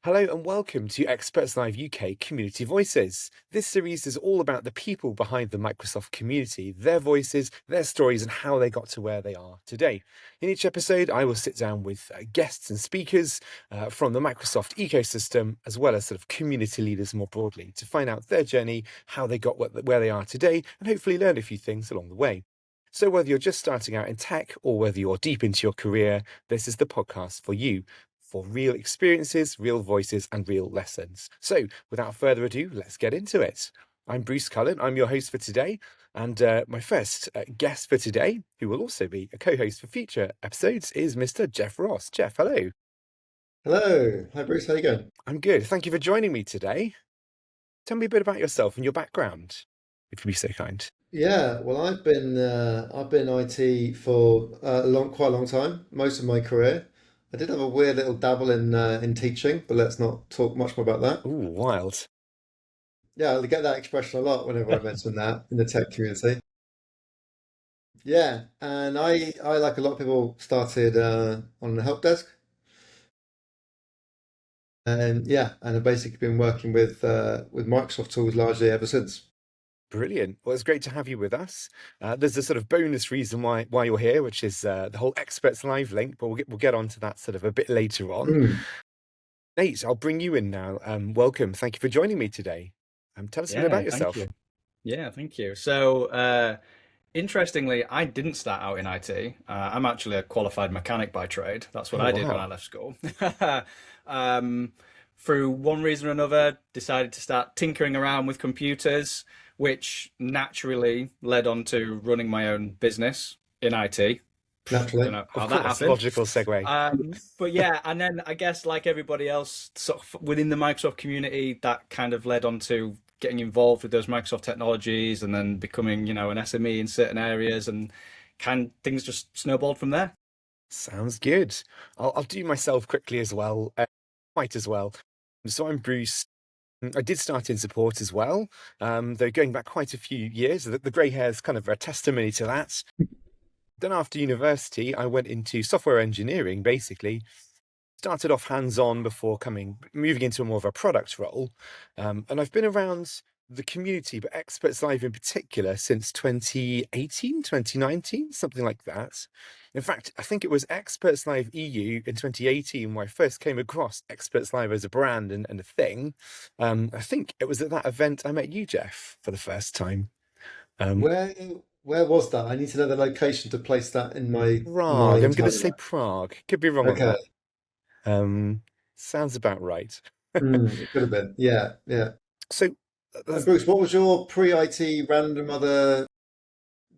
Hello and welcome to Experts Live UK Community Voices. This series is all about the people behind the Microsoft community, their voices, their stories, and how they got to where they are today. In each episode, I will sit down with guests and speakers from the Microsoft ecosystem, as well as sort of community leaders more broadly, to find out their journey, how they got where they are today, and hopefully learn a few things along the way. So whether you're just starting out in tech or whether you're deep into your career, this is the podcast for you. For real experiences, real voices, and real lessons. So, without further ado, let's get into it. I'm Bruce Cullen. I'm your host for today. And my first guest for today, who will also be a co-host for future episodes, is Mr. Geoff Ross. Geoff, hello. Hello. Hi, Bruce. How you going? I'm good. Thank you for joining me today. Tell me a bit about yourself and your background, if you'd be so kind. Yeah, well, I've been IT for quite a long time, most of my career. I did have a weird little dabble in teaching, but let's not talk much more about that. Ooh, wild. Yeah, I get that expression a lot whenever I mention that in the tech community. Yeah, and I like a lot of people started on the help desk, and yeah, and I've basically been working with Microsoft tools largely ever since. Brilliant. Well, it's great to have you with us. There's a sort of bonus reason why you're here, which is the whole Experts Live link, but we'll get on to that sort of a bit later on. Mm. Nate, I'll bring you in now. Welcome. Thank you for joining me today. Tell us a bit Yeah, about thank yourself. you. Yeah, thank you. So, interestingly, I didn't start out in IT. I'm actually a qualified mechanic by trade. That's what Oh, I did when I wow. left school. Um, through one reason or another, decided to start tinkering around with computers, which naturally led on to running my own business in IT. Don't Naturally. know Of how that course, happened. logical segue. But yeah, and then I guess like everybody else, sort of within the Microsoft community, that kind of led on to getting involved with those Microsoft technologies and then becoming, an SME in certain areas and things just snowballed from there. Sounds good. I'll do myself quickly as well, quite as well. So I'm Bruce. I did start in support as well, though going back quite a few years. The grey hair is kind of a testimony to that. Then after university, I went into software engineering, basically. Started off hands-on before moving into more of a product role. And I've been around the community, but Experts Live in particular, since 2018, 2019, something like that. In fact, I think it was Experts Live EU in 2018 where I first came across Experts Live as a brand and a thing. I think it was at that event I met you, Geoff, for the first time. Um, Where where was that? I need to know the location to place that in my Prague. I'm mind going to say timeline. Prague. Could be wrong on Okay. that. Sounds about right. It could have been. Yeah, yeah. So, Bruce, what was your pre-IT random other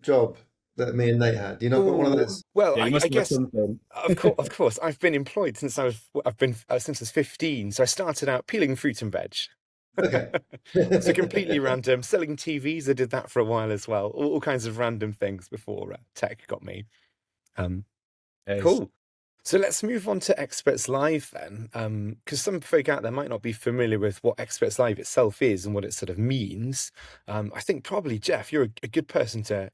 job that me and Nate had? Do you not got one of oh, those? well, Yeah, you I must have guess, something. of course, I've been employed I've been since I was 15. So I started out peeling fruit and veg. Okay. So completely random, selling TVs. I did that for a while as well. All kinds of random things before tech got me. Um, Is cool. So let's move on to Experts Live then, because some folk out there might not be familiar with what Experts Live itself is and what it sort of means. I think probably Geoff, you're a good person to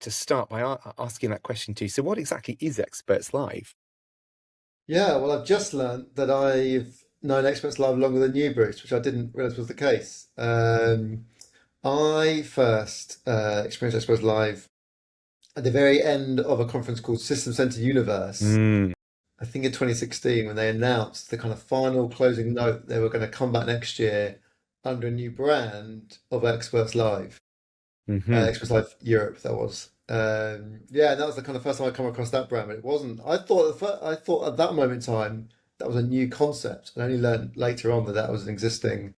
start by asking that question to. So, what exactly is Experts Live? Yeah, well, I've just learned that I've known Experts Live longer than you, Bruce, which I didn't realize was the case. I first experienced Experts Live at the very end of a conference called System Center Universe, Mm, I think in 2016, when they announced the kind of final closing note they were going to come back next year under a new brand of Experts Live, hmm Experts Live Europe, that was. Yeah, and that was the kind of first time I come across that brand, but it wasn't. I thought at that moment in time that was a new concept, and I only learned later on that that was an existing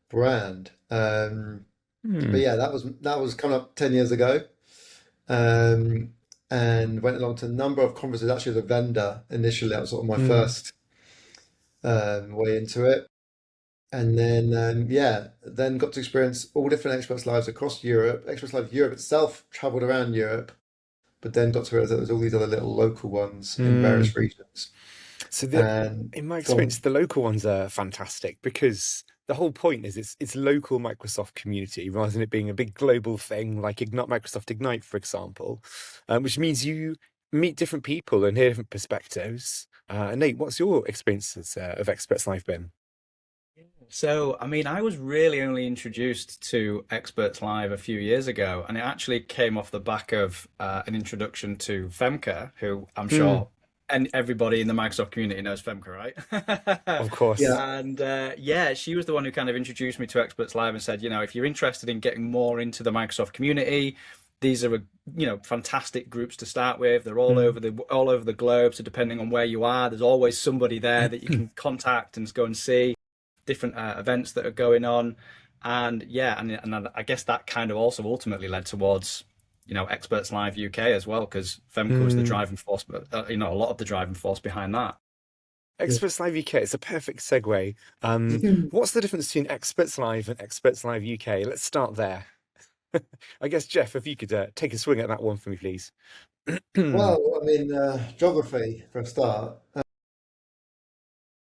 brand. But Hmm. yeah, that was coming up 10 years ago. Um, and went along to a number of conferences, actually as a vendor initially. That was sort of my Mm. first way into it. And then, yeah, then got to experience all different Experts Lives across Europe. Experts Live Europe itself traveled around Europe, but then got to realize that there's all these other little local ones in Mm. various regions. So And in my experience, gone, the local ones are fantastic because the whole point is it's local Microsoft community rather than it being a big global thing like Microsoft Ignite, for example, which means you meet different people and hear different perspectives. Nate, what's your experiences of Experts Live been? So, I mean, I was really only introduced to Experts Live a few years ago, and it actually came off the back of an introduction to Femke, who I'm Hmm, sure and everybody in the Microsoft community knows Femke, right? of course. Yeah. And yeah, she was the one who kind of introduced me to Experts Live and said, if you're interested in getting more into the Microsoft community, these are fantastic groups to start with. They're Hmm. all over the globe, so depending on where you are, there's always somebody there that you can contact and go and see different events that are going on. And yeah, and I guess that kind of also ultimately led towards Experts Live UK as well, because Femke was the Hmm. driving force, but a lot of the driving force behind that. Yeah. Experts Live UK, it's a perfect segue. What's the difference between Experts Live and Experts Live UK? Let's start there. I guess, Geoff, if you could take a swing at that one for me, please. Well, I mean, geography for a start.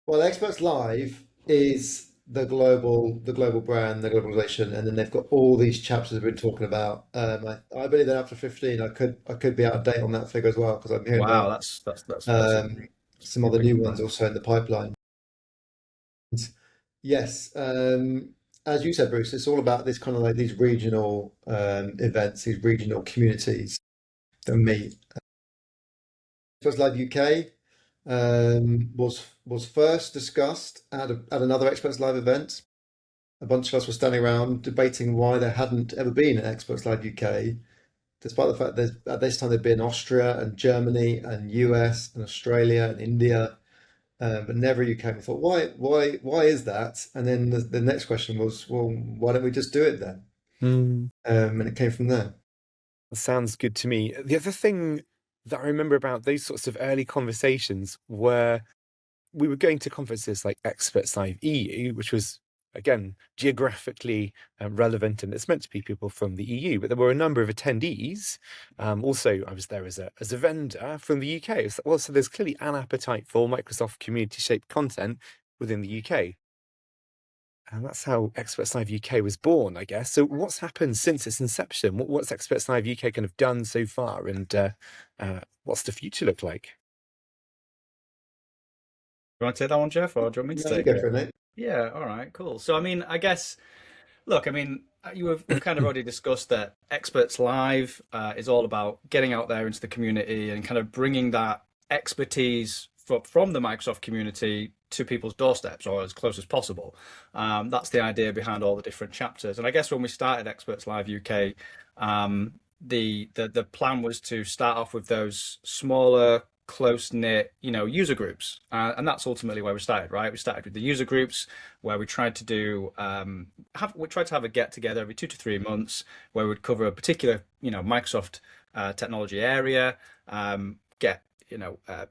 Well, Experts Live is the global brand, the globalization, and then they've got all these chapters we've been talking about. I believe that after 15, I could be out of date on that figure as well because I'm hearing Wow, about that's a um, some other new ones significant. also in the pipeline. Yes, as you said, Bruce, it's all about this kind of like these regional events, these regional communities that meet. First Live UK was first discussed at another Experts Live event. A bunch of us were standing around debating why there hadn't ever been an Experts Live UK, despite the fact that at this time there'd been Austria and Germany and US and Australia and India, but never UK. We thought, why is that? And then the next question was, well, why don't we just do it then? Hmm. And it came from there. Sounds good to me. The other thing that I remember about those sorts of early conversations were we were going to conferences like Experts Live EU, which was again geographically relevant, and it's meant to be people from the EU. But there were a number of attendees. Also, I was there as a vendor from the UK. Well, so there's clearly an appetite for Microsoft community shaped content within the UK. And that's how Experts Live UK was born, I guess. So, what's happened since its inception? What's Experts Live UK kind of done so far, and what's the future look like? You want to take that one, Jeff, or do you want me to No, you take go it? for it, Nick. Yeah, all right, cool. So, I mean, I guess, look, I mean, we've kind of already discussed that Experts Live is all about getting out there into the community and kind of bringing that expertise from the Microsoft community to people's doorsteps or as close as possible. That's the idea behind all the different chapters. And I guess when we started Experts Live UK, the plan was to start off with those smaller, close knit, user groups, and that's ultimately where we started. Right, we started with the user groups where we tried to do we tried to have a get together every 2 to 3 months where we'd cover a particular Microsoft technology area, get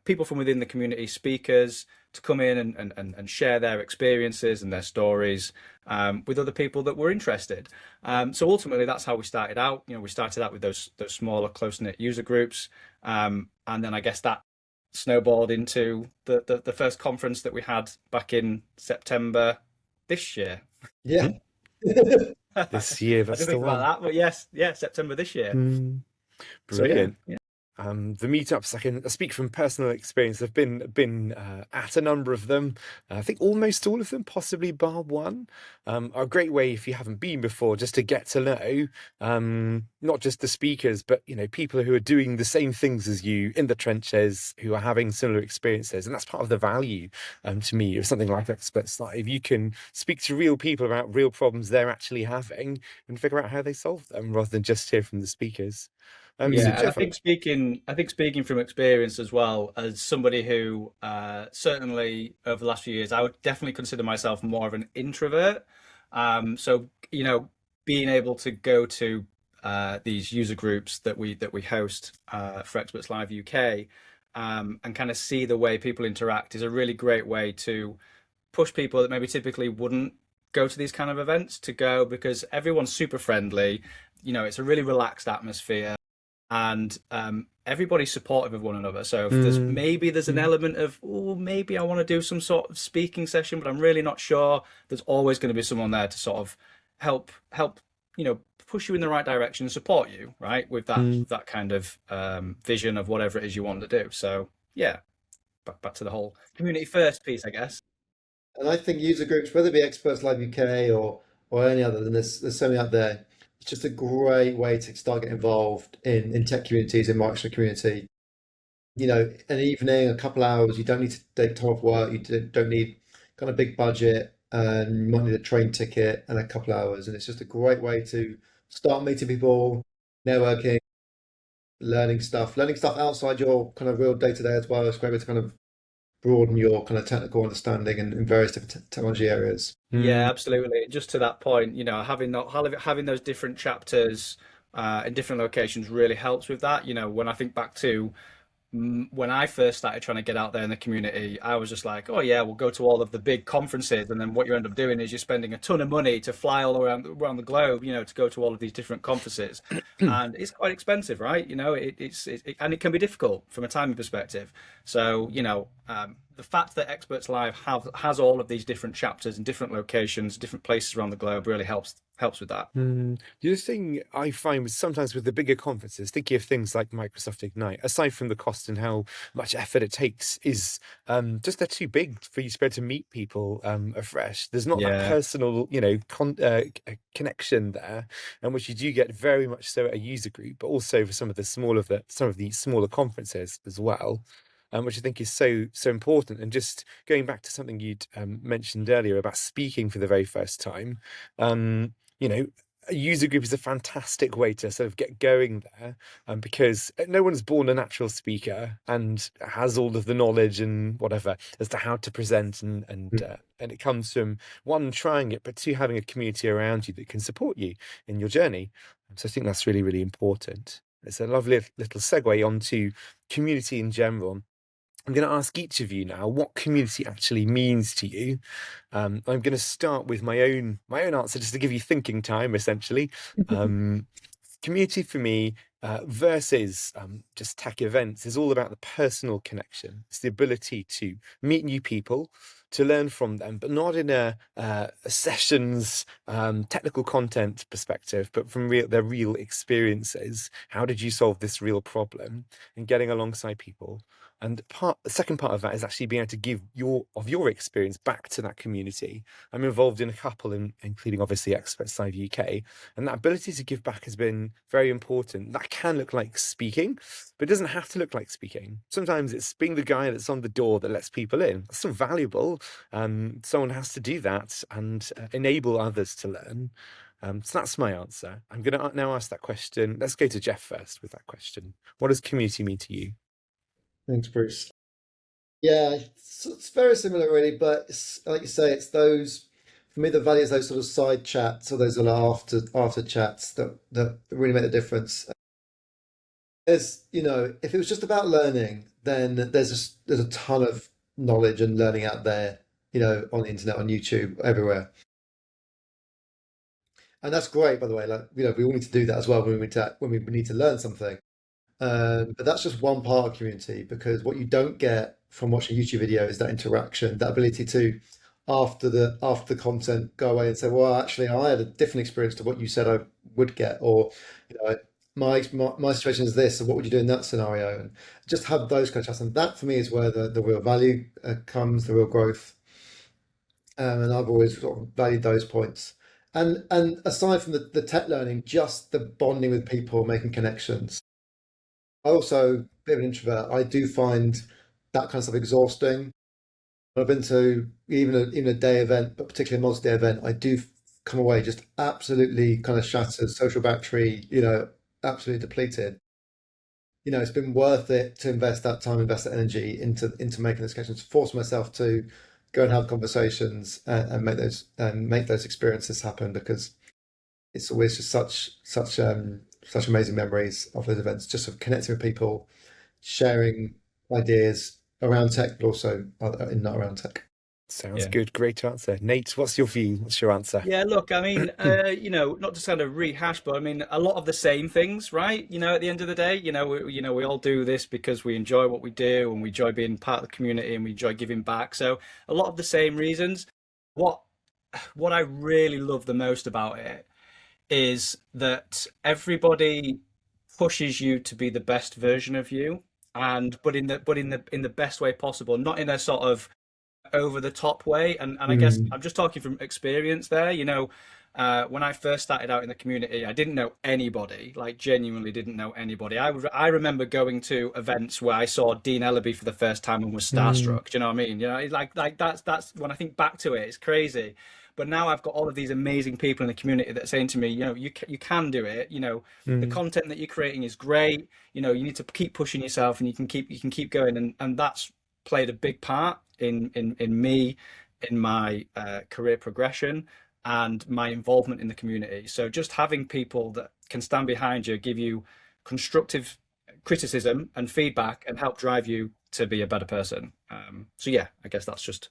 people from within the community, speakers to come in and share their experiences and their stories with other people that were interested. So ultimately, that's how we started out. We started out with those smaller, close knit user groups, and then I guess that snowballed into the first conference that we had back in September this year. Yeah. Hmm? This year, I that's didn't the think about one. that, but yes, yeah, September this year. Hmm. So yeah, Brilliant. The meetups, I can speak from personal experience. I've been at a number of them. I think almost all of them, possibly bar one, are a great way if you haven't been before, just to get to know not just the speakers, but people who are doing the same things as you in the trenches, who are having similar experiences, and that's part of the value to me of something like Experts Live. You can speak to real people about real problems they're actually having and figure out how they solve them, rather than just hear from the speakers. So yeah, and Geoff, I think speaking from experience as well, as somebody who certainly over the last few years, I would definitely consider myself more of an introvert. So being able to go to these user groups that we host for Experts Live UK, and kind of see the way people interact is a really great way to push people that maybe typically wouldn't go to these kind of events to go, because everyone's super friendly. It's a really relaxed atmosphere, and everybody's supportive of one another. So if mm, there's an element of, oh, maybe I want to do some sort of speaking session, but I'm really not sure. There's always going to be someone there to sort of help push you in the right direction, support you right with mm. that kind of vision of whatever it is you want to do. So yeah, back to the whole community first piece, I guess. And I think user groups, whether it be Experts Live UK or any other, and there's so many out there. It's just a great way to start getting involved in tech communities, in Microsoft community. An evening, a couple hours. You don't need to take time off work. You don't need kind of big budget, and you might need a train ticket and a couple hours. And it's just a great way to start meeting people, networking, learning stuff outside your kind of real day to day as well. It's a great way to kind of broaden your kind of technical understanding in various different technology areas. Yeah, Mm. absolutely. Just to that point, having those different chapters in different locations really helps with that. When I think back to when I first started trying to get out there in the community, I was just like, oh yeah, we'll go to all of the big conferences, and then what you end up doing is you're spending a ton of money to fly all around the globe, to go to all of these different conferences, and it's quite expensive, right? And it can be difficult from a timing perspective. So the fact that Experts Live has all of these different chapters in different locations, different places around the globe really helps with that. The other thing I find was sometimes with the bigger conferences, thinking of things like Microsoft Ignite, aside from the cost and how much effort it takes, is just they're too big for you to be able to meet people afresh. There's not that Yeah. personal, connection there, and which you do get very much so at a user group, but also for some of the smaller conferences as well. Which I think is so important. And just going back to something you'd mentioned earlier about speaking for the very first time, um, you know, a user group is a fantastic way to sort of get going there, because no one's born a natural speaker and has all of the knowledge and whatever as to how to present, and it comes from one trying it, but two having a community around you that can support you in your journey. So I think that's really, really important. It's a lovely little segue onto community in general. I'm going to ask each of you now what community actually means to you. I'm going to start with my own answer, just to give you thinking time, essentially. Um, Community for me, versus just tech events, is all about the personal connection. It's the ability to meet new people, to learn from them, but not in a sessions technical content perspective, but from their real experiences. How did you solve this real problem? And getting alongside people. And the second part of that is actually being able to give your experience back to that community. I'm involved in a couple, including obviously Experts Live UK, and that ability to give back has been very important. That can look like speaking, but it doesn't have to look like speaking. Sometimes it's being the guy that's on the door that lets people in. It's still valuable. Someone has to do that and enable others to learn. So that's my answer. I'm going to now ask that question. Let's go to Geoff first with that question. What does community mean to you? Thanks, Bruce. Yeah, it's very similar, really, but like you say, it's those for me the value is those sort of side chats or those sort of after chats that really make the difference. If it was just about learning, then there's a ton of knowledge and learning out there, on the internet, on YouTube, everywhere. And that's great, by the way. Like, we all need to do that as well when we need to learn something. But that's just one part of community, because what you don't get from watching a YouTube video is that interaction, that ability to, after the content, go away and say, well, actually, I had a different experience to what you said I would get, or my situation is this, so what would you do in that scenario? And just have those kind of chats, and that for me is where the real value comes, the real growth. And I've always sort of valued those points. And aside from the tech learning, just the bonding with people, making connections. I also, a bit of an introvert, I do find that kind of stuff exhausting. I've been to even a day event, but particularly a multi-day event, I do come away just absolutely kind of shattered, social battery, absolutely depleted. It's been worth it to invest that time, invest that energy into making those connections, force myself to go and have conversations and make those experiences happen, because it's always just such amazing memories of those events, just of connecting with people, sharing ideas around tech, but also not around tech. Sounds Yeah. good. Great answer. Nate, what's your view? What's your answer? Yeah, look, I mean, not to kind of rehash, but I mean, a lot of the same things, right? At the end of the day, we all do this because we enjoy what we do and we enjoy being part of the community and we enjoy giving back. So a lot of the same reasons. What what I really love the most about it is that everybody pushes you to be the best version of you, and but in the best way possible, not in a sort of over the top way. And I guess Mm. I'm just talking from experience there. When I first started out in the community, I didn't know anybody, like genuinely didn't know anybody. I remember going to events where I saw Dean Ellaby for the first time and was Mm. starstruck. Do you know what I mean? Like that's when I think back to it, it's crazy. But now I've got all of these amazing people in the community that are saying to me, you can do it. The Mm. content that you're creating is great. You need to keep pushing yourself, and you can keep going, and that's played a big part in me, in my career progression and my involvement in the community. So just having people that can stand behind you, give you constructive criticism and feedback, and help drive you to be a better person. So yeah, I guess that's just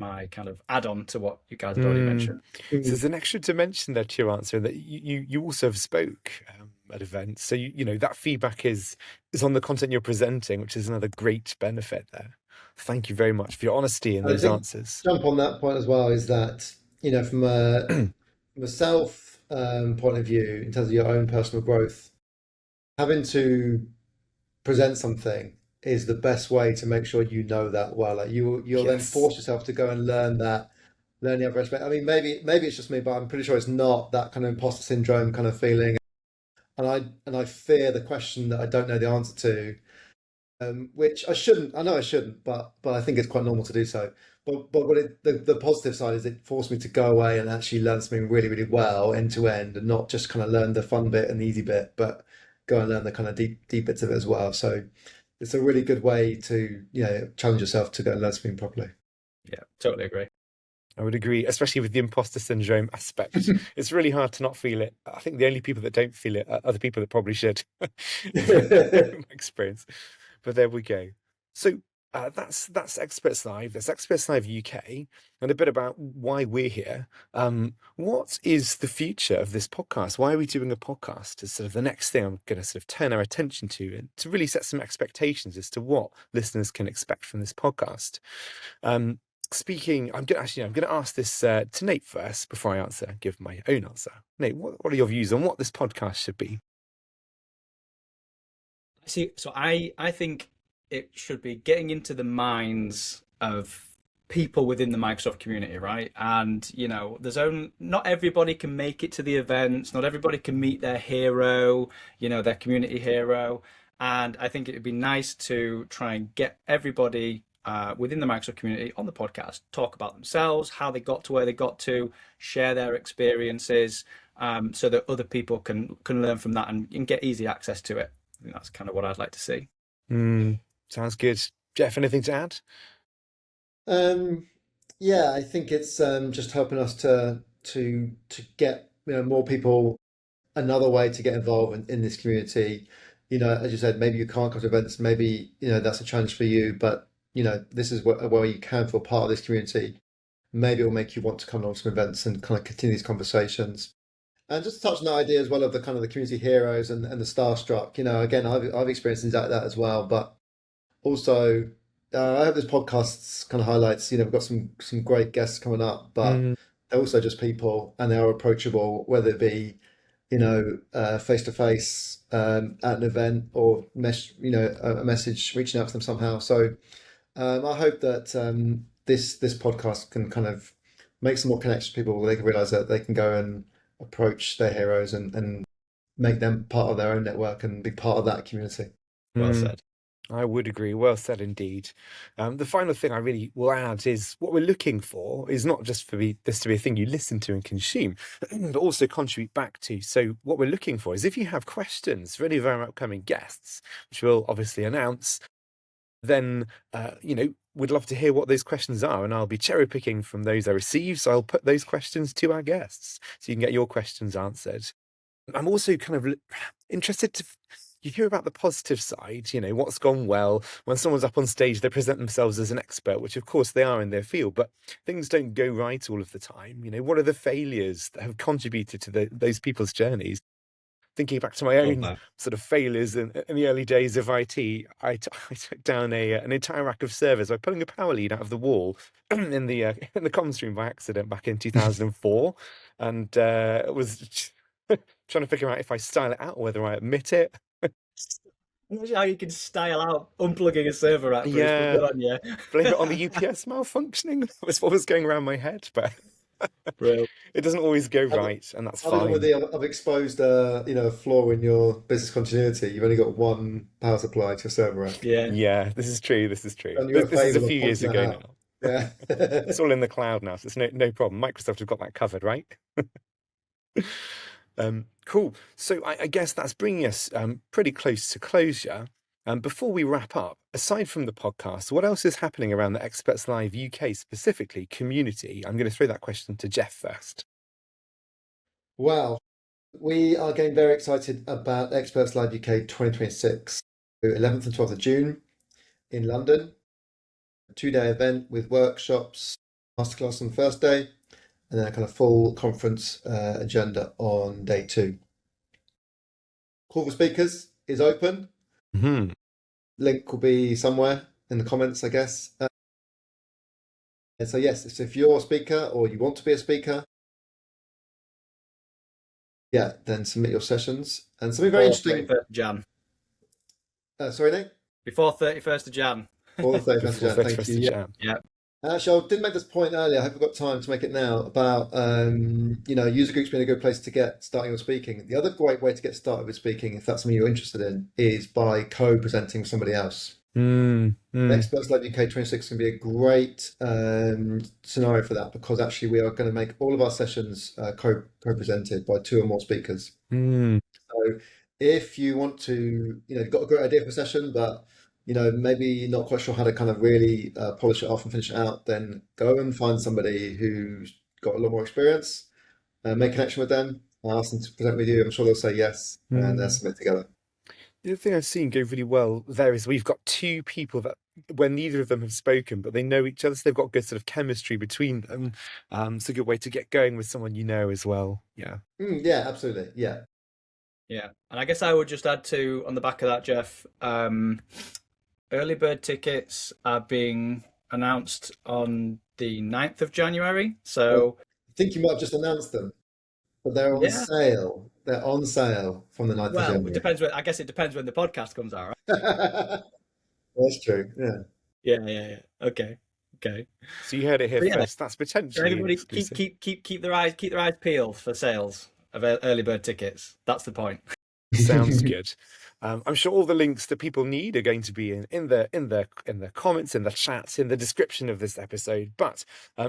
my kind of add-on to what you guys had already Mm. mentioned. So there's an extra dimension there to your answer that you also have spoke at events. So that feedback is on the content you're presenting, which is another great benefit there. Thank you very much for your honesty in And I those think answers. jump on that point as well is that, from a self point of view, in terms of your own personal growth, having to present something is the best way to make sure you know that well. Like you'll then Yes. force yourself to go and learn the other aspect. I mean, maybe it's just me, but I'm pretty sure it's not that kind of imposter syndrome kind of feeling. And I fear the question that I don't know the answer to, which I shouldn't. I know I shouldn't, but I think it's quite normal to do so. But the positive side is it forced me to go away and actually learn something really, really well end to end, and not just kind of learn the fun bit and the easy bit, but go and learn the kind of deep bits of it as well. So it's a really good way to challenge yourself to go and learn something properly. Yeah, totally agree. I would agree, especially with the imposter syndrome aspect. It's really hard to not feel it. I think the only people that don't feel it are the people that probably should, in my experience. But there we go. So that's Experts Live. That's Experts Live UK, and a bit about why we're here. What is the future of this podcast? Why are we doing a podcast? Is sort of the next thing I'm going to sort of turn our attention to, and to really set some expectations as to what listeners can expect from this podcast. I'm going to ask this to Nate first before I give my own answer. Nate, what are your views on what this podcast should be? See, so I think it should be getting into the minds of people within the Microsoft community, right? And there's only not everybody can make it to the events, not everybody can meet their hero, their community hero. And I think it would be nice to try and get everybody within the Microsoft community on the podcast, talk about themselves, how they got to where they got to, share their experiences, so that other people can learn from that and get easy access to it. I think that's kind of what I'd like to see. Sounds good. Geoff, anything to add? Um, yeah, I think it's just helping us to get more people another way to get involved in this community. As you said, maybe you can't come to events, maybe that's a challenge for you, but this is where you can feel part of this community. Maybe it'll make you want to come along to some events and kind of continue these conversations. And just to touch on the idea as well of the kind of the community heroes and the starstruck. Again, I've experienced things like that as well, but also, I hope this podcast kind of highlights, we've got some great guests coming up, but Mm, they're also just people and they are approachable, whether it be, face to face at an event or a message reaching out to them somehow. So I hope that this podcast can kind of make some more connections with people where they can realize that they can go and approach their heroes and make them part of their own network and be part of that community. Well mm. said. I would agree. Well said indeed. The final thing I really will add is what we're looking for is not just for this to be a thing you listen to and consume, but also contribute back to. So what we're looking for is if you have questions for any of our upcoming guests, which we'll obviously announce, then, we'd love to hear what those questions are. And I'll be cherry picking from those I receive. So I'll put those questions to our guests so you can get your questions answered. I'm also kind of interested to you hear about the positive side, what's gone well. When someone's up on stage, they present themselves as an expert, which of course they are in their field, but things don't go right all of the time. What are the failures that have contributed to those people's journeys? Thinking back to my Love own that. sort of failures in the early days of IT, I took down an entire rack of servers by pulling a power lead out of the wall in the comms room by accident back in 2004, and was trying to figure out if I style it out or whether I admit it. I'm not sure how you can style out unplugging a server rack, Bruce, but Yeah, good on you. blame it on the UPS malfunctioning. That was what was going around my head, but Brilliant. it doesn't always go Other, right, and that's other than with fine. the I've exposed a flaw in your business continuity. You've only got one power supply to your server rack. Yeah. Yeah, this is true. This is true. Done you a This is a favour by few years pointing that ago out. now. Yeah. It's all in the cloud now, so it's no problem. Microsoft have got that covered, right? Cool. So I guess that's bringing us pretty close to closure. Before we wrap up, aside from the podcast, what else is happening around the Experts Live UK, specifically community? I'm going to throw that question to Geoff first. Wow. We are getting very excited about Experts Live UK 2026, 11th and 12th of June in London. A 2-day event with workshops, masterclass on the first day, and then a kind of full conference agenda on day 2. Call for speakers is open. Hmm. Link will be somewhere in the comments, I guess. And so yes, so if you're a speaker or you want to be a speaker, yeah, then submit your sessions. And something very Before interesting. 31st of Jan. Sorry, Nate? Before 31st of Jan. Or the 31st of Before Jan. Thank 31st you. of Yeah. Jan. Yeah. Actually, I did make this point earlier. I hope I've got time to make it now about user groups being a good place to get starting with speaking. The other great way to get started with speaking, if that's something you're interested in, is by co-presenting with somebody else. Experts Live UK 26 can be a great scenario for that, because actually we are going to make all of our sessions co-presented by 2 or more speakers. So if you want to, you've got a great idea for a session, but maybe you're not quite sure how to kind of really polish it off and finish it out, then go and find somebody who's got a lot more experience, make a connection with them, ask them to present with you. I'm sure they'll say yes, and submit together. The other thing I've seen go really well there is we've got 2 people that, when neither of them have spoken, but they know each other, so they've got good sort of chemistry between them. It's a good way to get going with someone you know as well. Yeah. Yeah, absolutely. Yeah. Yeah. And I guess I would just add to, on the back of that, Geoff, early bird tickets are being announced on the 9th of January. So I think you might have just announced them, but they're on yeah. sale. They're on sale from the 9th of Well, it January. depends I guess it depends when the podcast comes out, right? That's true. Yeah. Yeah. Okay. So you heard it here But yeah, first. That's so potentially everybody exclusive. keep their eyes peeled for sales of early bird tickets. That's the point. Sounds good. I'm sure all the links that people need are going to be in the comments, in the chats, in the description of this episode. But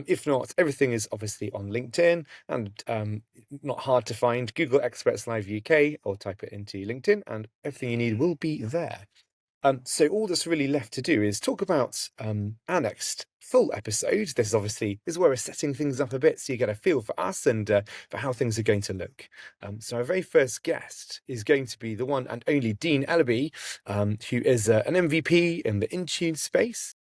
if not, everything is obviously on LinkedIn, and not hard to find. Google Experts Live UK or type it into LinkedIn, and everything you need will be there. So all that's really left to do is talk about our next full episode. This is where we're setting things up a bit, so you get a feel for us and for how things are going to look. So our very first guest is going to be the one and only Dean Ellaby, who is an MVP in the Intune space.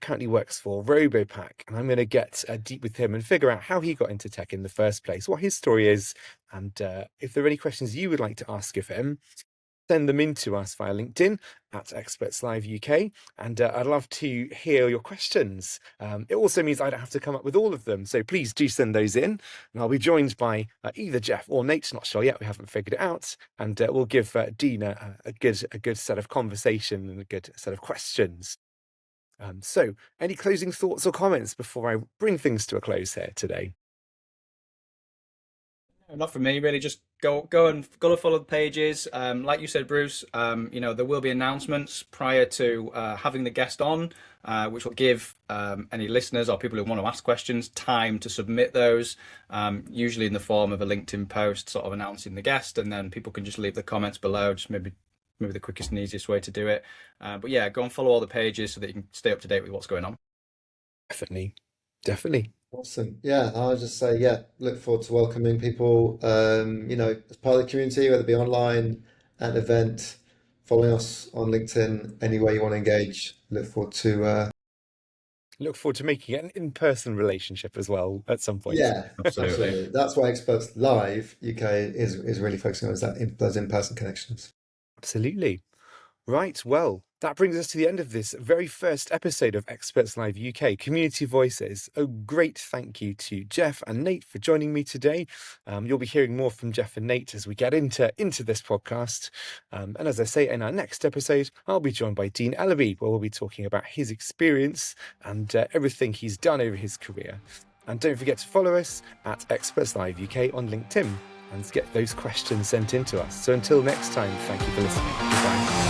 Currently works for Robopack, and I'm going to get deep with him and figure out how he got into tech in the first place, what his story is, and if there are any questions you would like to ask of him, send them in to us via LinkedIn at Experts Live UK, and I'd love to hear your questions. It also means I don't have to come up with all of them, so please do send those in, and I'll be joined by either Geoff or Nate. Not sure yet; we haven't figured it out, and we'll give Dean a good set of conversation and a good set of questions. So, any closing thoughts or comments before I bring things to a close here today? Not for me, really. Just go and follow the pages. Like you said, Bruce, there will be announcements prior to having the guest on, which will give any listeners or people who want to ask questions time to submit those, usually in the form of a LinkedIn post sort of announcing the guest, and then people can just leave the comments below, just maybe the quickest and easiest way to do it. But yeah, go and follow all the pages so that you can stay up to date with what's going on. Definitely. Awesome. Yeah, I'll just say, look forward to welcoming people, as part of the community, whether it be online, at an event, following us on LinkedIn, any way you want to engage. Look forward to making it an in-person relationship as well at some point. Yeah, absolutely. That's why Experts Live UK is really focusing on, is those in-person connections. Absolutely. Right. Well, That brings us to the end of this very first episode of Experts Live UK, Community Voices. A great thank you to Geoff and Nate for joining me today. You'll be hearing more from Geoff and Nate as we get into this podcast. And as I say, in our next episode, I'll be joined by Dean Ellaby, where we'll be talking about his experience and everything he's done over his career. And don't forget to follow us at Experts Live UK on LinkedIn and get those questions sent in to us. So until next time, thank you for listening. Goodbye.